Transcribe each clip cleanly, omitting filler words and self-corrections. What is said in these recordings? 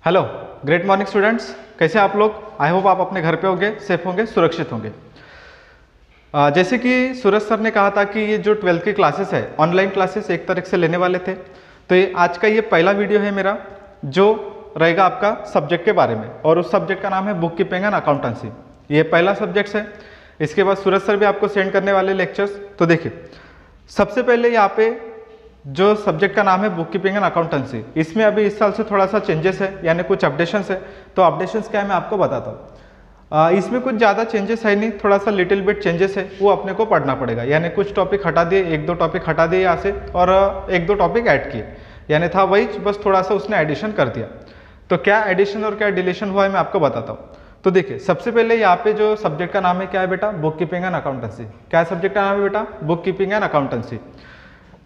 Hello, great morning students. कैसे आप लोग? आई होप आप अपने घर पे होंगे, सेफ होंगे, सुरक्षित होंगे। जैसे कि सूरज सर ने कहा था कि ये जो 12th की क्लासेस है, ऑनलाइन क्लासेस एक तारीख से लेने वाले थे। तो ये आज का ये पहला वीडियो है मेरा, जो रहेगा आपका सब्जेक्ट के बारे में, और उस सब्जेक्ट का नाम है बुक कीपिंग एंड अकाउंटेंसी। ये पहला सब्जेक्ट है। इसके बाद सूरज सर भी आपको सेंड करने वाले लेक्चर्स। तो देखिए, सबसे पहले यहाँ पे जो सब्जेक्ट का नाम है बुक कीपिंग एंड अकाउंटेंसी, इसमें अभी इस साल से थोड़ा सा चेंजेस है, यानी कुछ अपडेशंस है। तो अपडेशंस क्या है मैं आपको बताता हूँ। इसमें कुछ ज़्यादा चेंजेस है नहीं, थोड़ा सा लिटिल बिट चेंजेस है, वो अपने को पढ़ना पड़ेगा। यानी कुछ टॉपिक हटा दिए, एक दो टॉपिक हटा दिए यहाँ से, और एक दो टॉपिक ऐड किए। यानी था वही, बस थोड़ा सा उसने एडिशन कर दिया। तो क्या एडिशन और क्या डिलीशन हुआ है मैं आपको बताता हूँ। तो देखिए, सबसे पहले यहाँ पे जो सब्जेक्ट का नाम है क्या है बेटा? Book keeping and accountancy. क्या सब्जेक्ट का नाम है बेटा? Book keeping and accountancy.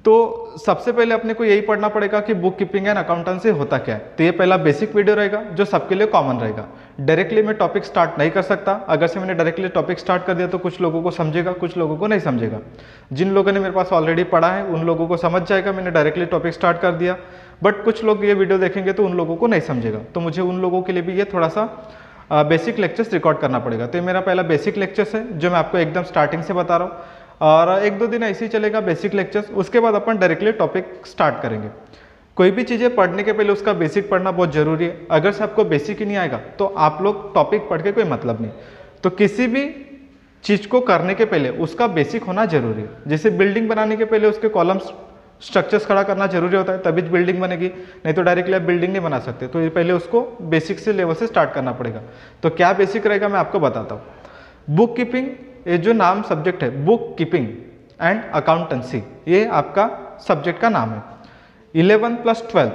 तो सबसे पहले अपने को यही पढ़ना पड़ेगा कि बुक कीपिंग एंड अकाउंटेंसी होता क्या है। तो ये पहला बेसिक वीडियो रहेगा जो सबके लिए कॉमन रहेगा। डायरेक्टली मैं टॉपिक स्टार्ट नहीं कर सकता। अगर से मैंने डायरेक्टली टॉपिक स्टार्ट कर दिया तो कुछ लोगों को समझेगा, कुछ लोगों को नहीं समझेगा। जिन लोगों ने मेरे पास ऑलरेडी पढ़ा है उन लोगों को समझ जाएगा, मैंने डायरेक्टली टॉपिक स्टार्ट कर दिया। बट कुछ लोग ये वीडियो देखेंगे तो उन लोगों को नहीं समझेगा। तो मुझे उन लोगों के लिए भी ये थोड़ा सा बेसिक लेक्चर्स रिकॉर्ड करना पड़ेगा। तो ये मेरा पहला बेसिक लेक्चर्स है जो मैं आपको एकदम स्टार्टिंग से बता रहा हूँ, और एक दो दिन ऐसे ही चलेगा बेसिक लेक्चर्स। उसके बाद अपन डायरेक्टली टॉपिक स्टार्ट करेंगे। कोई भी चीज़ें पढ़ने के पहले उसका बेसिक पढ़ना बहुत जरूरी है। अगर से आपको बेसिक ही नहीं आएगा तो आप लोग टॉपिक पढ़ के कोई मतलब नहीं। तो किसी भी चीज़ को करने के पहले उसका बेसिक होना जरूरी है। जैसे बिल्डिंग बनाने के पहले उसके कॉलम्स स्ट्रक्चर्स खड़ा करना जरूरी होता है, तभी बिल्डिंग बनेगी, नहीं तो डायरेक्टली आप बिल्डिंग नहीं बना सकते। तो ये पहले उसको बेसिक से लेवल से स्टार्ट करना पड़ेगा। तो क्या बेसिक रहेगा मैं आपको बताता हूँ। बुक कीपिंग, ये जो नाम सब्जेक्ट है बुक कीपिंग एंड अकाउंटेंसी, ये आपका सब्जेक्ट का नाम है। 11 + 12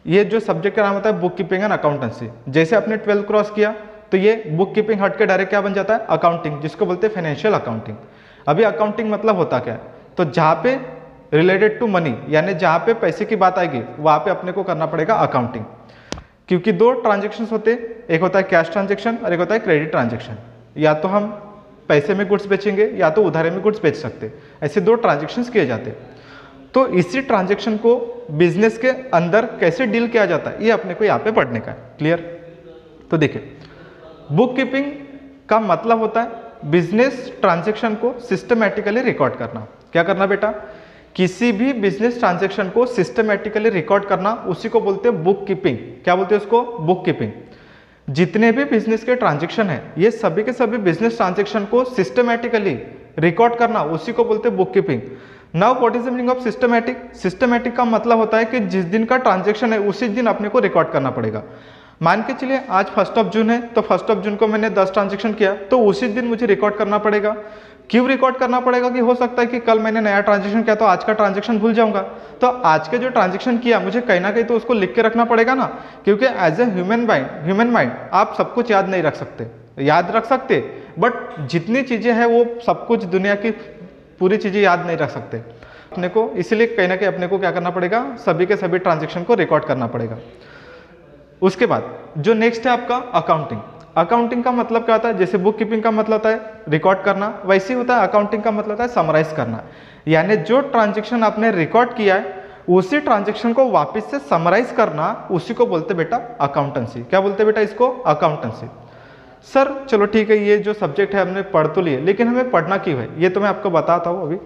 ये जो सब्जेक्ट का नाम होता है बुक कीपिंग एंड अकाउंटेंसी। जैसे आपने 12 क्रॉस किया तो ये बुक कीपिंग हट के डायरेक्ट क्या बन जाता है? अकाउंटिंग, जिसको बोलते हैं फाइनेंशियल अकाउंटिंग। अभी अकाउंटिंग मतलब होता क्या है? तो जहाँ पे रिलेटेड टू मनी, यानी जहाँ पे पैसे की बात आएगी वहाँ पे अपने को करना पड़ेगा अकाउंटिंग। क्योंकि दो ट्रांजेक्शन होते हैं, एक होता है कैश ट्रांजेक्शन और एक होता है क्रेडिट ट्रांजेक्शन। या तो हम पैसे में गुड्स बेचेंगे या तो उधारे में गुड्स बेच सकते हैं। ऐसे दो ट्रांजेक्शन्स किए जाते हैं। तो इसी ट्रांजेक्शन को बिजनेस के अंदर कैसे डील किया जाता है ये अपने को यहाँ पे पढ़ने का है। क्लियर? तो देखिए, बुक कीपिंग का मतलब होता है बिजनेस ट्रांजेक्शन को सिस्टमैटिकली रिकॉर्ड करना। क्या करना बेटा? किसी भी बिजनेस ट्रांजेक्शन को सिस्टमैटिकली रिकॉर्ड करना, उसी को बोलते हैं बुक कीपिंग। क्या बोलते हैं उसको? Book keeping. जितने भी बिजनेस के ट्रांजेक्शन है, ये सभी के सभी बिजनेस ट्रांजेक्शन को सिस्टमैटिकली रिकॉर्ड करना, उसी को बोलते हैं book keeping. Now what is the meaning of systematic? Systematic का मतलब होता है कि जिस दिन का ट्रांजेक्शन है उसी दिन अपने को रिकॉर्ड करना पड़ेगा। मान के चलिए आज 1 जून है, तो 1 जून को मैंने 10 ट्रांजेक्शन किया तो उसी दिन मुझे रिकॉर्ड करना पड़ेगा। क्यों रिकॉर्ड करना पड़ेगा? कि हो सकता है कि कल मैंने नया ट्रांजेक्शन किया तो आज का ट्रांजेक्शन भूल जाऊंगा। तो आज के जो ट्रांजेक्शन किया मुझे कहीं ना कहीं तो उसको लिख के रखना पड़ेगा ना, क्योंकि एज ए ह्यूमन माइंड आप सब कुछ याद नहीं रख सकते। याद रख सकते, बट जितनी चीजें हैं वो सब कुछ, दुनिया की पूरी चीजें याद नहीं रख सकते अपने को। इसलिए कहीं ना कहीं अपने को क्या करना पड़ेगा? सभी के सभी ट्रांजेक्शन को रिकॉर्ड करना पड़ेगा। उसके बाद जो नेक्स्ट है आपका अकाउंटिंग। अकाउंटिंग का मतलब क्या होता है? जैसे बुक कीपिंग का मतलब होता है रिकॉर्ड करना, वैसे ही होता है अकाउंटिंग का मतलब होता है समराइज करना। यानी जो ट्रांजेक्शन आपने रिकॉर्ड किया है उसी ट्रांजेक्शन को वापस से समराइज करना, उसी को बोलते बेटा अकाउंटेंसी। क्या बोलते बेटा इसको? अकाउंटेंसी। सर चलो ठीक है, ये जो सब्जेक्ट है हमने पढ़ तो लिए, लेकिन हमें पढ़ना क्यों है ये तो मैं आपको बताता हूँ अभी।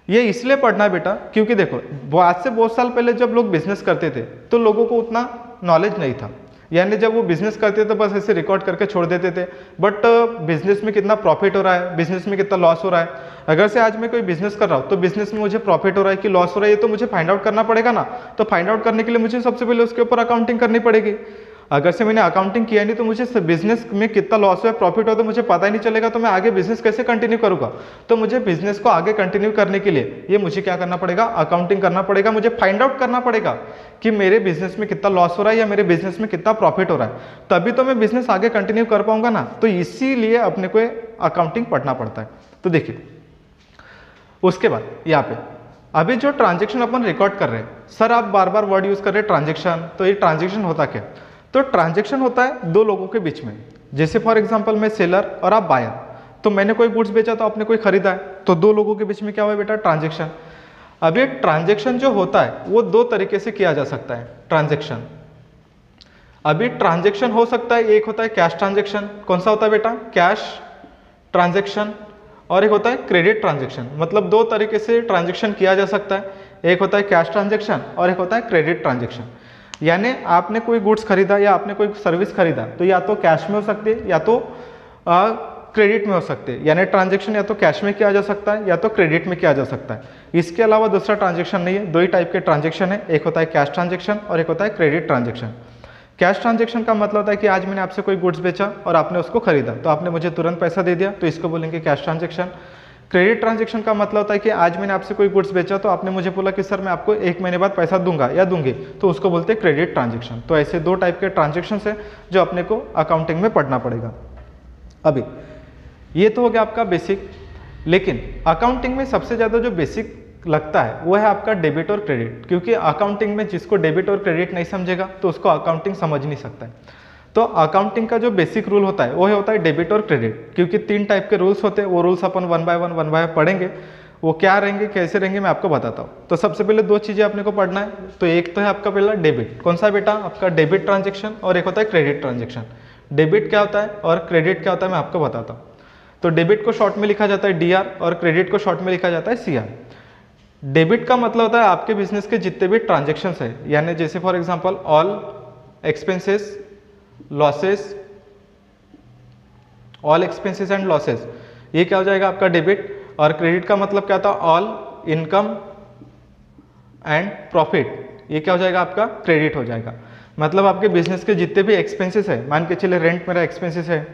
ये इसलिए पढ़ना है बेटा क्योंकि देखो, आज से बहुत साल पहले जब लोग बिजनेस करते थे तो लोगों को उतना नॉलेज नहीं था। यानी जब वो बिजनेस करते थे तो बस ऐसे रिकॉर्ड करके छोड़ देते थे। बट बिजनेस में कितना प्रॉफिट हो रहा है, बिजनेस में कितना लॉस हो रहा है। अगर से आज मैं कोई बिजनेस कर रहा हूँ तो बिजनेस में मुझे प्रॉफिट हो रहा है कि लॉस हो रहा है, ये तो मुझे फाइंड आउट करना पड़ेगा ना। तो फाइंड आउट करने के लिए मुझे सबसे पहले उसके ऊपर अकाउंटिंग करनी पड़ेगी। अगर से मैंने अकाउंटिंग किया नहीं तो मुझे बिजनेस में कितना लॉस हुआ है, प्रॉफिट हो तो मुझे पता ही नहीं चलेगा। तो मैं आगे बिजनेस कैसे कंटिन्यू करूंगा? तो मुझे बिजनेस को आगे कंटिन्यू करने के लिए ये मुझे क्या करना पड़ेगा? अकाउंटिंग करना पड़ेगा। मुझे फाइंड आउट करना पड़ेगा कि मेरे बिजनेस में कितना लॉस हो रहा है या मेरे बिजनेस में कितना प्रॉफिट हो रहा है, तभी तो मैं बिजनेस आगे कंटिन्यू कर पाऊंगा ना। तो इसीलिए अपने को अकाउंटिंग पढ़ना पड़ता है। तो देखिए, उसके बाद यहाँ पे अभी जो ट्रांजेक्शन अपन रिकॉर्ड कर रहे हैं, सर आप बार बार वर्ड यूज कर रहे हैं ट्रांजेक्शन, तो ये ट्रांजेक्शन होता क्या? तो ट्रांजेक्शन होता है दो लोगों के बीच में। जैसे फॉर एग्जांपल मैं सेलर और आप बायर, तो मैंने कोई गुड्स बेचा तो आपने कोई खरीदा है, तो दो लोगों के बीच में क्या हुआ बेटा? ट्रांजेक्शन। अब ये ट्रांजेक्शन जो होता है वो दो तरीके से किया जा सकता है। ट्रांजेक्शन अभी ट्रांजेक्शन हो सकता है, एक होता है कैश ट्रांजेक्शन, कौन सा होता है बेटा, कैश ट्रांजेक्शन, और एक होता है क्रेडिट ट्रांजेक्शन। मतलब दो तरीके से ट्रांजेक्शन किया जा सकता है, एक होता है कैश ट्रांजेक्शन और एक होता है क्रेडिट ट्रांजेक्शन। यानी आपने कोई गुड्स खरीदा या आपने कोई सर्विस खरीदा तो या तो कैश में हो सकती है या तो क्रेडिट में हो सकते हैं। यानी ट्रांजेक्शन या तो कैश में किया जा सकता है या तो क्रेडिट में किया जा सकता है, इसके अलावा दूसरा ट्रांजेक्शन नहीं है। दो ही टाइप के ट्रांजेक्शन है, एक होता है कैश ट्रांजेक्शन और एक होता है क्रेडिट ट्रांजेक्शन। कैश ट्रांजेक्शन का मतलब होता है कि आज मैंने आपसे कोई गुड्स बेचा और आपने उसको खरीदा तो आपने मुझे तुरंत पैसा दे दिया, तो इसको बोलेंगे कैश ट्रांजेक्शन। क्रेडिट ट्रांजेक्शन का मतलब होता है कि आज मैंने आपसे कोई गुड्स बेचा तो आपने मुझे बोला कि सर मैं आपको 1 महीने बाद पैसा दूंगा या दूंगी, तो उसको बोलते हैं क्रेडिट ट्रांजेक्शन। तो ऐसे दो टाइप के ट्रांजेक्शन है जो अपने को अकाउंटिंग में पढ़ना पड़ेगा। अभी ये तो हो गया आपका बेसिक, लेकिन अकाउंटिंग में सबसे ज़्यादा जो बेसिक लगता है वो है आपका डेबिट और क्रेडिट, क्योंकि अकाउंटिंग में जिसको डेबिट और क्रेडिट नहीं समझेगा तो उसको अकाउंटिंग समझ नहीं सकता है। तो अकाउंटिंग का जो बेसिक रूल होता है वो होता है डेबिट और क्रेडिट, क्योंकि 3 टाइप के रूल्स होते हैं, वो rules upon one by one पढ़ेंगे। वो क्या रहेंगे, कैसे रहेंगे, मैं आपको बताता हूँ। तो सबसे पहले 2 चीज़ें अपने को पढ़ना है। तो एक तो है आपका पहला डेबिट, कौन सा बेटा, आपका डेबिट ट्रांजेक्शन, और एक होता है क्रेडिट ट्रांजेक्शन। डेबिट क्या होता है और क्रेडिट क्या होता है मैं आपको बताता हूँ। तो डेबिट को शॉर्ट में लिखा जाता है DR और क्रेडिट को शॉर्ट में लिखा जाता है CR। डेबिट का मतलब होता है आपके बिजनेस के जितने भी ट्रांजेक्शन्स है, यानी जैसे for example all expenses, losses, all expenses and losses, ये क्या हो जाएगा आपका डेबिट। और क्रेडिट का मतलब क्या था, ऑल इनकम एंड प्रॉफिट, ये क्या हो जाएगा आपका क्रेडिट हो जाएगा। मतलब आपके बिजनेस के जितने भी एक्सपेंसेस है, मान के चले रेंट मेरा एक्सपेंसेस है,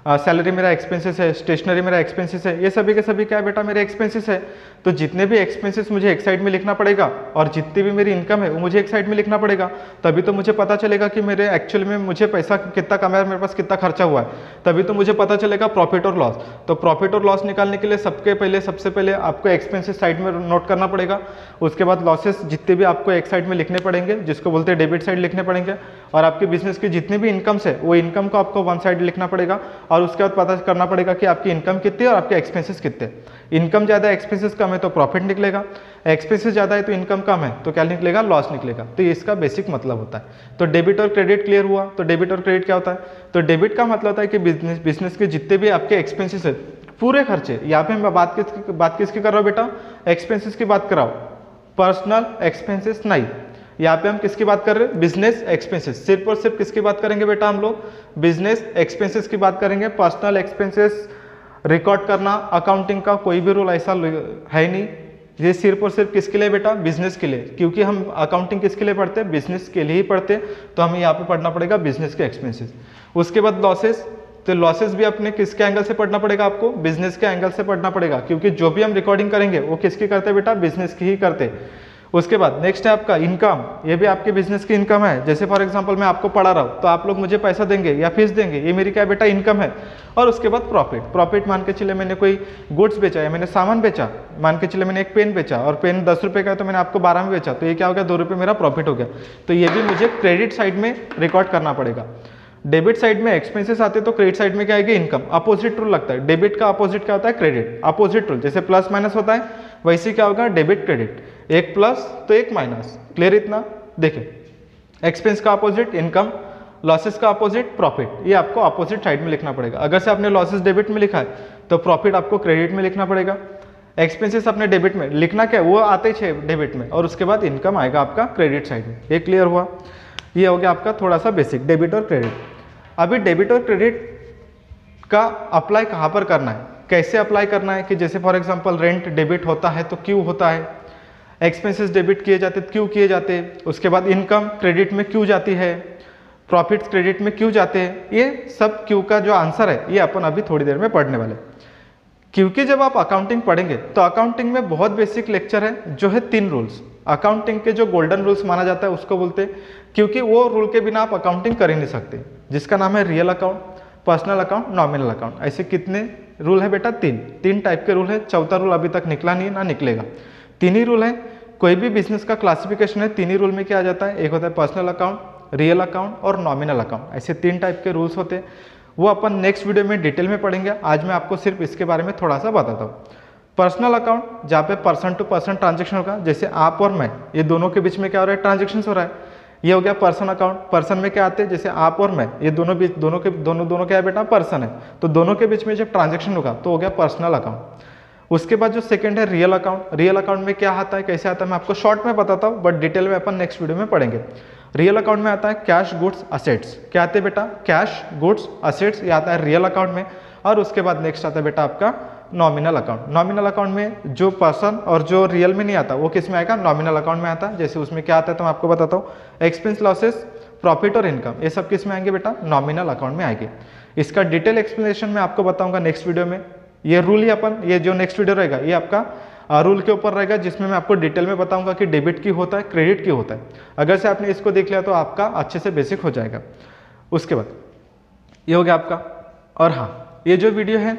सैलरी मेरा एक्सपेंसेस है, स्टेशनरी मेरा एक्सपेंसेस है, ये सभी के सभी क्या है बेटा मेरे एक्सपेंसेस है। तो जितने भी एक्सपेंसेस मुझे एक साइड में लिखना पड़ेगा और जितनी भी मेरी इनकम है वो मुझे एक साइड में लिखना पड़ेगा, तभी तो मुझे पता चलेगा कि मेरे एक्चुअल में मुझे पैसा कितना कमाया, मेरे पास कितना खर्चा हुआ है, तभी तो मुझे पता चलेगा प्रॉफिट और लॉस। तो प्रॉफिट और लॉस निकालने के लिए सबसे पहले आपको एक्सपेंसेस साइड में नोट करना पड़ेगा, उसके बाद लॉसेस जितने भी आपको एक साइड में लिखने पड़ेंगे, जिसको बोलते हैं डेबिट साइड लिखने पड़ेंगे, और आपके बिजनेस की जितनी भी इनकम्स है वो इनकम को आपको वन साइड लिखना पड़ेगा, और उसके बाद पता करना पड़ेगा कि आपकी इनकम कितनी है और आपके एक्सपेंसेस कितने। इनकम ज़्यादा एक्सपेंसेस कम है तो प्रॉफिट निकलेगा, एक्सपेंसेस ज़्यादा है तो इनकम कम है तो क्या निकलेगा, लॉस निकलेगा। तो ये इसका बेसिक मतलब होता है। तो डेबिट और क्रेडिट क्लियर हुआ। तो डेबिट और क्रेडिट क्या होता है, तो डेबिट का मतलब होता है कि बिजनेस के जितने भी आपके एक्सपेंसेस है, पूरे खर्चे, यहाँ पे मैं बात किसकी कर रहा हूँ बेटा, एक्सपेंसेस की बात कर रहा हूँ, पर्सनल एक्सपेंसेस नहीं। यहाँ पे हम किसकी बात कर रहे हैं, बिजनेस एक्सपेंसेस। सिर्फ और सिर्फ किसकी बात करेंगे बेटा, हम लोग बिजनेस एक्सपेंसेस की बात करेंगे। पर्सनल एक्सपेंसेस रिकॉर्ड करना अकाउंटिंग का कोई भी रूल ऐसा है नहीं, ये सिर्फ और सिर्फ किसके लिए बेटा, बिजनेस के लिए, क्योंकि हम अकाउंटिंग किसके लिए पढ़ते हैं, बिजनेस के लिए ही पढ़ते हैं, तो हमें यहाँ पे पढ़ना पड़ेगा बिजनेस के एक्सपेंसेस। उसके बाद लॉसेस, तो लॉसेस भी अपने किसके एंगल से पढ़ना पड़ेगा, आपको बिजनेस के एंगल से पढ़ना पड़ेगा, क्योंकि जो भी हम रिकॉर्डिंग करेंगे वो किसकी करते हैं बेटा, बिजनेस की ही करते हैं। उसके बाद नेक्स्ट है आपका इनकम, ये भी आपके बिजनेस की इनकम है। जैसे फॉर एग्जांपल मैं आपको पढ़ा रहा हूँ तो आप लोग मुझे पैसा देंगे या फीस देंगे, ये मेरी क्या बेटा इनकम है। और उसके बाद प्रॉफिट, प्रॉफिट मान के चले मैंने कोई गुड्स बेचा या मैंने सामान बेचा, मान के चले मैंने एक पेन बेचा और पेन 10 रुपये का है तो मैंने आपको 12 में बेचा, तो ये क्या हो गया, 2 रुपये मेरा प्रॉफिट हो गया। तो ये भी मुझे क्रेडिट साइड में रिकॉर्ड करना पड़ेगा। डेबिट साइड में एक्सपेंसेस आते तो क्रेडिट साइड में क्या आएगी, इनकम। अपोजिट रूल लगता है, डेबिट का अपोजिट क्या होता है, क्रेडिट। अपोजिट रूल जैसे प्लस माइनस होता है वैसे क्या होगा, डेबिट क्रेडिट, एक प्लस तो एक माइनस। क्लियर इतना, देखिए एक्सपेंस का अपोजिट इनकम, लॉसेस का अपोजिट प्रॉफिट, ये आपको अपोजिट साइड में लिखना पड़ेगा। अगर से आपने लॉसेस डेबिट में लिखा है तो प्रॉफिट आपको क्रेडिट में लिखना पड़ेगा। एक्सपेंसेस अपने डेबिट में लिखना क्या है, वो आते ही डेबिट में, और उसके बाद इनकम आएगा आपका क्रेडिट साइड में। ये क्लियर हुआ, ये हो गया आपका थोड़ा सा बेसिक डेबिट और क्रेडिट। अभी डेबिट और क्रेडिट का अप्लाई कहाँ पर करना है, कैसे अप्लाई करना है, कि जैसे फॉर एग्जांपल रेंट डेबिट होता है तो क्यों होता है, एक्सपेंसेस डेबिट किए जाते क्यों किए जाते, उसके बाद इनकम क्रेडिट में क्यों जाती है, प्रॉफिट्स क्रेडिट में क्यों जाते हैं, ये सब क्यों का जो आंसर है ये अपन अभी थोड़ी देर में पढ़ने वाले। क्योंकि जब आप अकाउंटिंग पढ़ेंगे तो अकाउंटिंग में बहुत बेसिक लेक्चर है जो है 3 रूल्स। अकाउंटिंग के जो गोल्डन रूल्स माना जाता है उसको बोलते हैं, क्योंकि वो रूल के बिना आप अकाउंटिंग कर ही नहीं सकते, जिसका नाम है real account, personal account, nominal account. ऐसे कितने रूल है बेटा, 3 टाइप के रूल है। चौथा रूल अभी तक निकला नहीं है, ना निकलेगा। 3 ही रूल है। कोई भी बिजनेस का क्लासिफिकेशन है 3 ही रूल में क्या आ जाता है, एक होता है पर्सनल अकाउंट, रियल अकाउंट और नॉमिनल अकाउंट। ऐसे 3 टाइप के रूल्स होते हैं, वो अपन नेक्स्ट वीडियो में डिटेल में पढ़ेंगे। आज मैं आपको सिर्फ इसके बारे में थोड़ा सा बताता हूँ। पर्सनल अकाउंट जहाँ पे पर्सन टू पर्सन ट्रांजेक्शन होगा, जैसे आप और मैं, ये दोनों के बीच में क्या हो रहा है, ट्रांजेक्शन हो रहा है। ये हो गया पर्सन अकाउंट। पर्सन में क्या आते हैं, जैसे आप और मैं, ये दोनों बीच दोनों क्या है बेटा, पर्सन है, तो दोनों के बीच में जब ट्रांजेक्शन होगा तो हो गया पर्सनल अकाउंट। उसके बाद जो सेकंड है रियल अकाउंट। रियल अकाउंट में क्या आता है, कैसे आता है, मैं आपको शॉर्ट में बताता हूँ, बट डिटेल में अपन नेक्स्ट वीडियो में पढ़ेंगे। रियल अकाउंट में आता है कैश गुड्स असेट्स। क्या आते हैं बेटा, कैश गुड्स असेट्स, ये आता है रियल अकाउंट में। और उसके बाद नेक्स्ट आता है बेटा आपका नॉमिनल अकाउंट। नॉमिनल अकाउंट में जो पर्सन और जो रियल में नहीं आता वो किस में आएगा, नॉमिनल अकाउंट में आता है। जैसे उसमें क्या आता है तो मैं आपको बताता हूँ, एक्सपेंस लॉसेस, प्रॉफिट और इनकम, ये सब किस में आएंगे बेटा, नॉमिनल अकाउंट में आएंगे। इसका डिटेल एक्सप्लेनेशन मैं आपको बताऊंगा नेक्स्ट वीडियो में। ये रूल ही अपन, ये जो नेक्स्ट वीडियो रहेगा ये आपका रूल के ऊपर रहेगा, जिसमें मैं आपको डिटेल में बताऊंगा कि डेबिट की होता है, क्रेडिट की होता है। अगर से आपने इसको देख लिया तो आपका अच्छे से बेसिक हो जाएगा। उसके बाद ये हो गया आपका। और हाँ, ये जो वीडियो है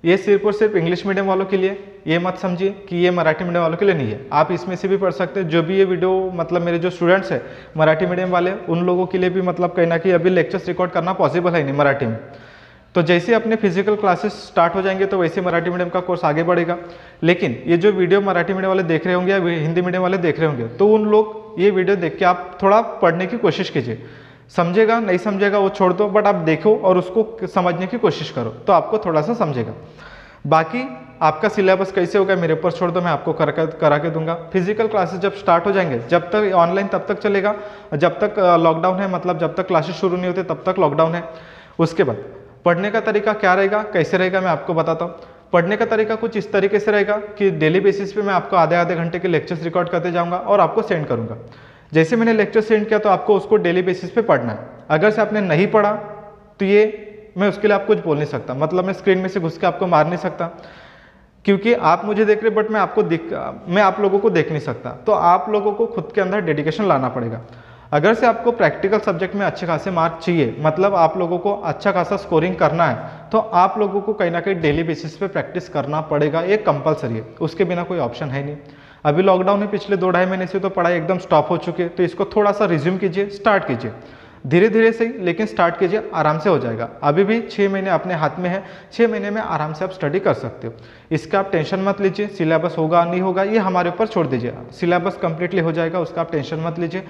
ये सिर्फ और सिर्फ इंग्लिश मीडियम वालों के लिए, ये मत समझिए कि ये मराठी मीडियम वालों के लिए नहीं है। आप इसमें से भी पढ़ सकते हैं। जो भी ये वीडियो मतलब मेरे जो स्टूडेंट्स हैं मराठी मीडियम वाले, उन लोगों के लिए भी मतलब कहीं ना कहीं अभी लेक्चर्स रिकॉर्ड करना पॉसिबल है नहीं मराठी में। तो जैसे अपने फिजिकल क्लासेस स्टार्ट हो जाएंगे तो वैसे मराठी मीडियम का कोर्स आगे बढ़ेगा। लेकिन ये जो वीडियो मराठी मीडियम वाले देख रहे होंगे या हिंदी मीडियम वाले देख रहे होंगे, तो उन लोग ये वीडियो देख के आप थोड़ा पढ़ने की कोशिश कीजिए। समझेगा नहीं समझेगा वो छोड़ दो, बट आप देखो और उसको समझने की कोशिश करो तो आपको थोड़ा सा समझेगा। बाकी आपका सिलेबस कैसे होगा मेरे ऊपर छोड़ दो, मैं आपको करा के दूंगा। फिजिकल क्लासेस जब स्टार्ट हो जाएंगे, जब तक ऑनलाइन तब तक चलेगा, जब तक लॉकडाउन है, मतलब जब तक क्लासेस शुरू नहीं होते तब तक लॉकडाउन है। उसके बाद पढ़ने का तरीका क्या रहेगा, कैसे रहेगा, मैं आपको बताता हूँ। पढ़ने का तरीका कुछ इस तरीके से रहेगा कि डेली बेसिस पे मैं आपको आधे आधे घंटे के लेक्चर्स रिकॉर्ड करते जाऊंगा और आपको सेंड करूंगा। जैसे मैंने लेक्चर सेंड किया तो आपको उसको डेली बेसिस पे पढ़ना है। अगर से आपने नहीं पढ़ा तो ये मैं उसके लिए आप कुछ बोल नहीं सकता, मतलब मैं स्क्रीन में से घुस के आपको मार नहीं सकता, क्योंकि आप मुझे देख रहे बट मैं आप लोगों को देख नहीं सकता। तो आप लोगों को खुद के अंदर डेडिकेशन लाना पड़ेगा। अगर से आपको प्रैक्टिकल सब्जेक्ट में अच्छे खासे मार्क चाहिए, मतलब आप लोगों को अच्छा खासा स्कोरिंग करना है, तो आप लोगों को कहीं ना कहीं डेली बेसिस पे प्रैक्टिस करना पड़ेगा। ये कंपलसरी है, उसके बिना कोई ऑप्शन है नहीं। अभी लॉकडाउन है, पिछले 2-2.5 महीने से तो पढ़ाई एकदम स्टॉप हो चुकी है, तो इसको थोड़ा सा रिज्यूम कीजिए, स्टार्ट कीजिए, धीरे धीरे सही लेकिन स्टार्ट कीजिए, आराम से हो जाएगा। अभी भी 6 महीने अपने हाथ में है, 6 महीने में आराम से आप स्टडी कर सकते हो। इसका आप टेंशन मत लीजिए, सिलेबस होगा नहीं होगा ये हमारे ऊपर छोड़ दीजिए, सिलेबस कंप्लीटली हो जाएगा, उसका आप टेंशन मत लीजिए।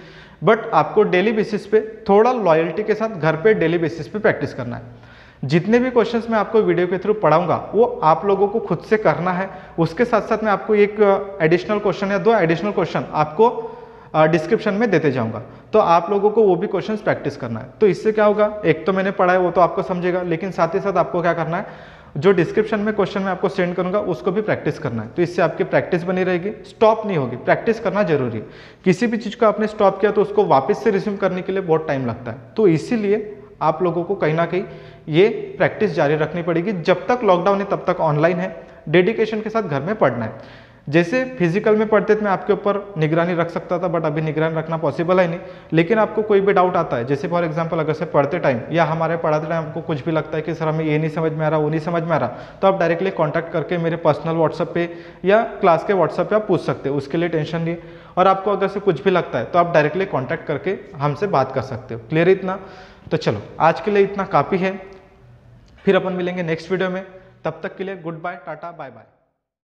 बट आपको डेली बेसिस पे थोड़ा लॉयल्टी के साथ घर पे डेली बेसिस पे प्रैक्टिस करना है। जितने भी क्वेश्चंस मैं आपको वीडियो के थ्रू पढ़ाऊंगा वो आप लोगों को खुद से करना है। उसके साथ साथ मैं आपको एक एडिशनल क्वेश्चन या 2 एडिशनल क्वेश्चन आपको डिस्क्रिप्शन में देते जाऊंगा, तो आप लोगों को वो भी क्वेश्चंस प्रैक्टिस करना है। तो इससे क्या होगा, एक तो मैंने पढ़ा है वो तो आपको समझेगा, लेकिन साथ ही साथ आपको क्या करना है, जो डिस्क्रिप्शन में क्वेश्चन मैं आपको सेंड करूंगा उसको भी प्रैक्टिस करना है। तो इससे आपकी प्रैक्टिस बनी रहेगी, स्टॉप नहीं होगी, प्रैक्टिस करना जरूरी है। किसी भी चीज़ को आपने स्टॉप किया तो उसको वापस से रिज्यूम करने के लिए बहुत टाइम लगता है। तो इसीलिए आप लोगों को कहीं ना कहीं ये प्रैक्टिस जारी रखनी पड़ेगी। जब तक लॉकडाउन है तब तक ऑनलाइन है, डेडिकेशन के साथ घर में पढ़ना है। जैसे फिजिकल में पढ़ते थे मैं आपके ऊपर निगरानी रख सकता था, बट अभी निगरानी रखना पॉसिबल है नहीं। लेकिन आपको कोई भी डाउट आता है, जैसे फॉर एग्जांपल अगर से पढ़ते टाइम या हमारे पढ़ाते टाइम आपको कुछ भी लगता है कि सर हमें ये नहीं समझ में आ रहा, वो नहीं समझ में आ रहा, तो आप डायरेक्टली कॉन्टैक्ट करके मेरे पर्सनल व्हाट्सएप पे या क्लास के व्हाट्सएप पे आप पूछ सकते हो, उसके लिए टेंशन नहीं। और आपको अगर से कुछ भी लगता है तो आप डायरेक्टली कॉन्टैक्ट करके हमसे बात कर सकते हो। क्लियर इतना? तो चलो आज के लिए इतना काफ़ी है, फिर अपन मिलेंगे नेक्स्ट वीडियो में। तब तक के लिए good bye, tata, bye bye.